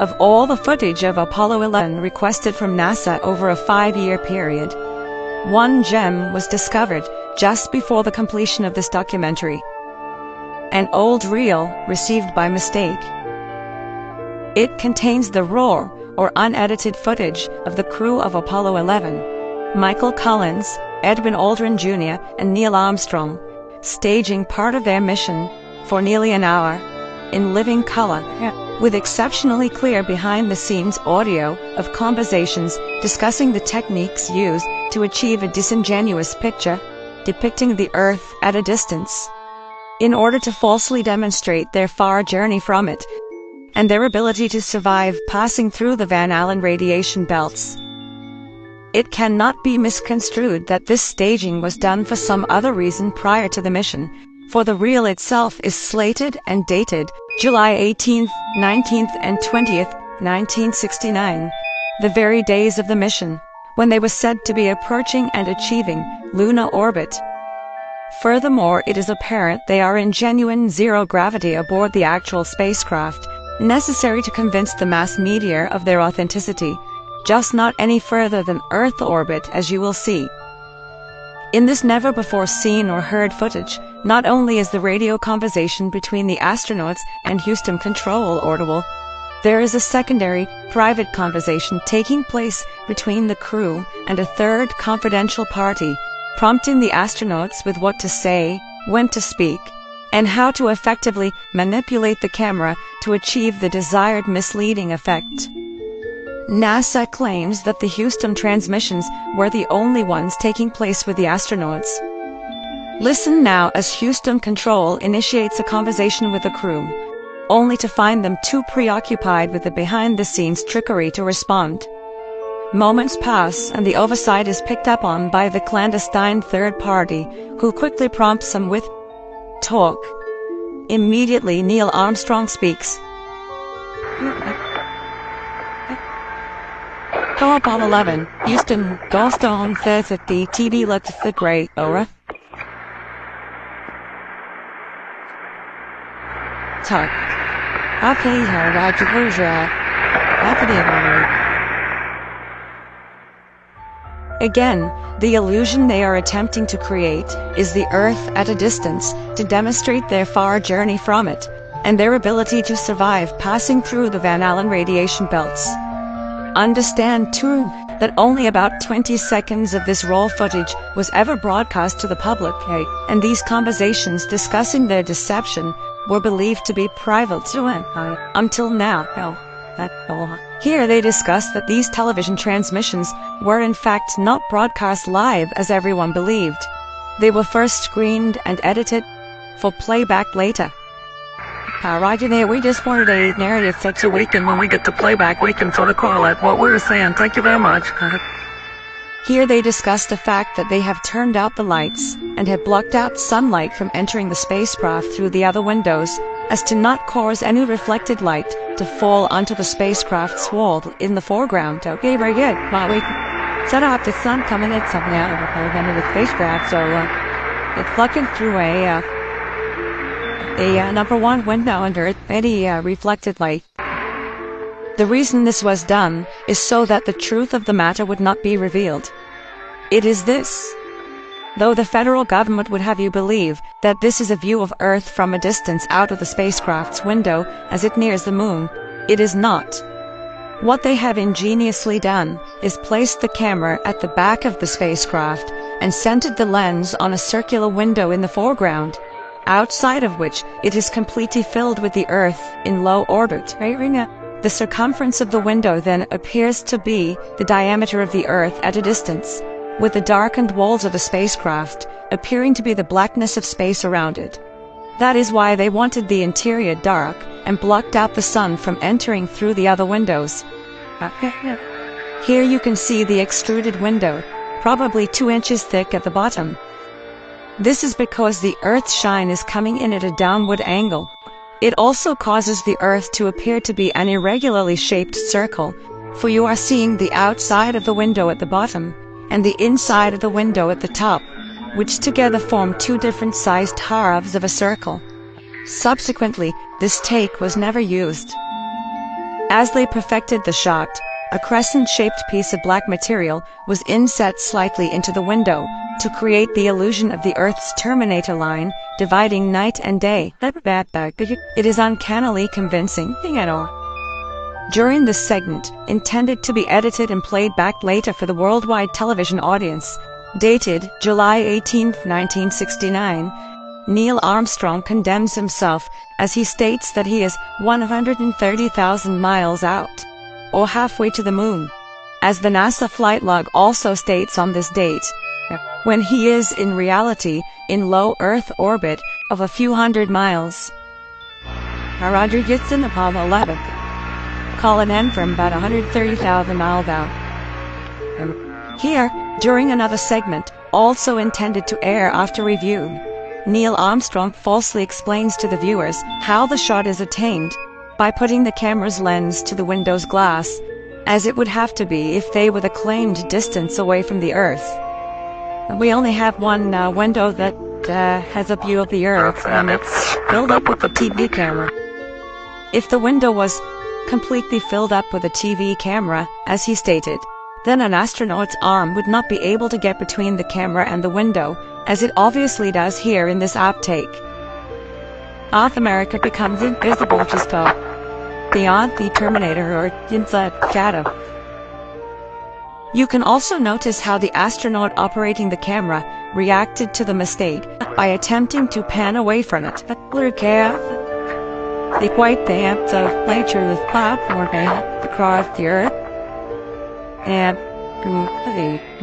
of all the footage of Apollo 11 requested from NASA over a 5-year period. One gem was discovered just before the completion of this documentary. An old reel received by mistake. It contains the raw or unedited footage of the crew of Apollo 11, Michael Collins, Edwin Aldrin Jr., and Neil Armstrong, staging part of their mission for nearly an hour in living color, with exceptionally clear behind-the-scenes audio of conversations discussing the techniques used to achieve a disingenuous picture depicting the Earth at a distance, in order to falsely demonstrate their far journey from it and their ability to survive passing through the Van Allen radiation belts. It cannot be misconstrued that this staging was done for some other reason prior to the mission, for the reel itself is slated and dated July 18th, 19th, and 20th, 1969, the very days of the mission, when they were said to be approaching and achieving lunar orbit. Furthermore, it is apparent they are in genuine zero gravity aboard the actual spacecraft, necessary to convince the mass media of their authenticity, just not any further than Earth orbit, as you will see. In this never-before-seen or heard footage, not only is the radio conversation between the astronauts and Houston Control audible, there is a secondary, private conversation taking place between the crew and a third confidential party, prompting the astronauts with what to say, when to speak, and how to effectively manipulate the camera to achieve the desired misleading effect. NASA claims that the Houston transmissions were the only ones taking place with the astronauts. Listen now as Houston Control initiates a conversation with the crew, only to find them too preoccupied with the behind-the-scenes trickery to respond. Moments pass and the oversight is picked up on by the clandestine third party, who quickly prompts them with talk. Immediately Neil Armstrong speaks. Apollo 11, Houston, Goldstone says that the TV looks great, over. Talk. Okay, Again, the illusion they are attempting to create is the Earth at a distance to demonstrate their far journey from it and their ability to survive passing through the Van Allen radiation belts. Understand, too, that only about 20 seconds of this raw footage was ever broadcast to the public, and these conversations discussing their deception were believed to be private until now. Here they discuss that these television transmissions were in fact not broadcast live as everyone believed. They were first screened and edited for playback later. Roger there, we just wanted a narrative such a weekend when we get to playback, we can sort of call it what we were saying. Thank you very much. Here they discuss the fact that they have turned out the lights and have blocked out sunlight from entering the spacecraft through the other windows, as to not cause any reflected light to fall onto the spacecraft's wall in the foreground. Okay, very good. Well, we set off the sun coming in something out of the spacecraft, so it's looking through a number one window under any reflected light. The reason this was done is so that the truth of the matter would not be revealed. It is this. Though the federal government would have you believe that this is a view of Earth from a distance out of the spacecraft's window as it nears the moon, it is not. What they have ingeniously done is placed the camera at the back of the spacecraft and centered the lens on a circular window in the foreground, outside of which it is completely filled with the Earth in low orbit. The circumference of the window then appears to be the diameter of the Earth at a distance, with the darkened walls of the spacecraft appearing to be the blackness of space around it. That is why they wanted the interior dark and blocked out the sun from entering through the other windows. Here you can see the extruded window, probably 2 inches thick at the bottom. This is because the Earth's shine is coming in at a downward angle. It also causes the Earth to appear to be an irregularly shaped circle, for you are seeing the outside of the window at the bottom and the inside of the window at the top, which together form 2 different sized halves of a circle. Subsequently, this take was never used. As they perfected the shot, a crescent-shaped piece of black material was inset slightly into the window to create the illusion of the Earth's terminator line dividing night and day. It is uncannily convincing. During this segment, intended to be edited and played back later for the worldwide television audience, dated July 18, 1969, Neil Armstrong condemns himself as he states that he is 130,000 miles out, or halfway to the moon, as the NASA flight log also states on this date, when he is in reality in low Earth orbit of a few hundred miles. Roger gets in Apollo 11. Colin N from about 130,000 miles out. Here, during another segment, also intended to air after review, Neil Armstrong falsely explains to the viewers how the shot is attained by putting the camera's lens to the window's glass, as it would have to be if they were the claimed distance away from the Earth. We only have one window that has a view of the Earth, and it's filled up with the TV camera. If the window was completely filled up with a TV camera, as he stated, then an astronaut's arm would not be able to get between the camera and the window, as it obviously does here in this outtake. North America becomes invisible just beyond the Terminator or inside shadow. You can also notice how the astronaut operating the camera reacted to the mistake by attempting to pan away from it. The white dance of nature was platform across the Earth. And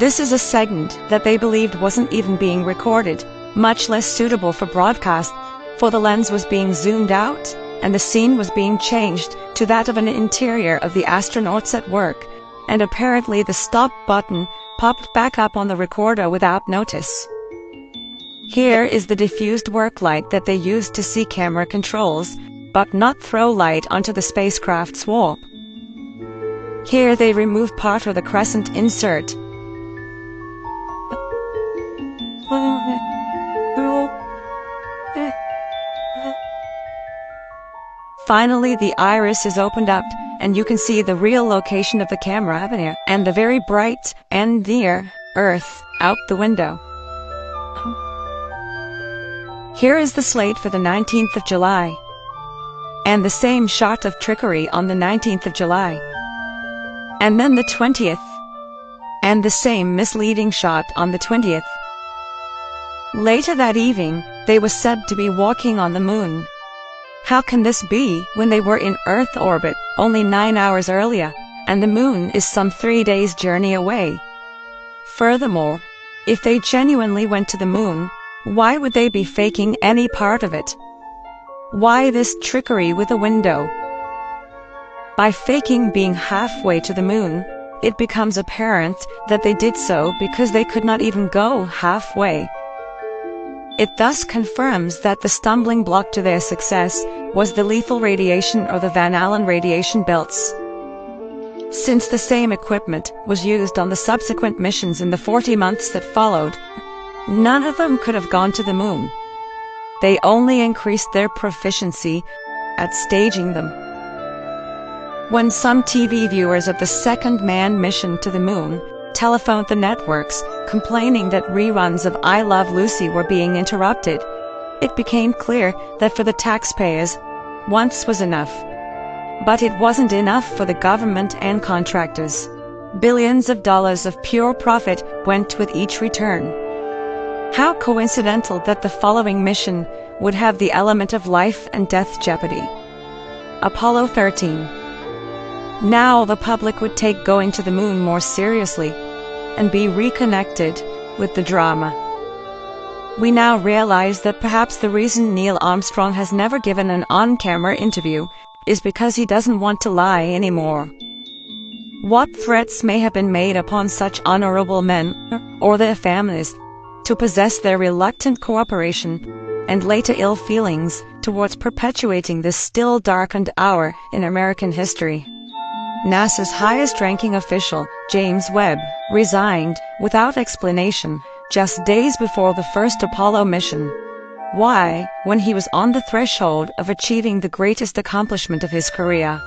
this is a segment that they believed wasn't even being recorded, much less suitable for broadcast, for the lens was being zoomed out, and the scene was being changed to that of an interior of the astronauts at work, and apparently the stop button popped back up on the recorder without notice. Here is the diffused work light that they used to see camera controls, but not throw light onto the spacecraft's warp. Here they remove part of the crescent insert. Finally, the iris is opened up, and you can see the real location of the camera and the very bright and near Earth out the window. Here is the slate for the 19th of July, and the same shot of trickery on the 19th of July. And then the 20th, and the same misleading shot on the 20th. Later that evening, they were said to be walking on the moon. How can this be when they were in Earth orbit only 9 hours earlier, and the moon is some 3 days' journey away? Furthermore, if they genuinely went to the moon, why would they be faking any part of it? Why this trickery with a window? By faking being halfway to the moon, it becomes apparent that they did so because they could not even go halfway. It thus confirms that the stumbling block to their success was the lethal radiation or the Van Allen radiation belts. Since the same equipment was used on the subsequent missions in the 40 months that followed, none of them could have gone to the moon. They only increased their proficiency at staging them. When some TV viewers of the second manned mission to the moon telephoned the networks complaining that reruns of I Love Lucy were being interrupted, it became clear that for the taxpayers, once was enough. But it wasn't enough for the government and contractors. Billions of dollars of pure profit went with each return. How coincidental that the following mission would have the element of life and death jeopardy. Apollo 13. Now the public would take going to the moon more seriously and be reconnected with the drama. We now realize that perhaps the reason Neil Armstrong has never given an on-camera interview is because he doesn't want to lie anymore. What threats may have been made upon such honorable men or their families to possess their reluctant cooperation and later ill feelings towards perpetuating this still darkened hour in American history. NASA's highest-ranking official, James Webb, resigned without explanation just days before the first Apollo mission. Why, when he was on the threshold of achieving the greatest accomplishment of his career?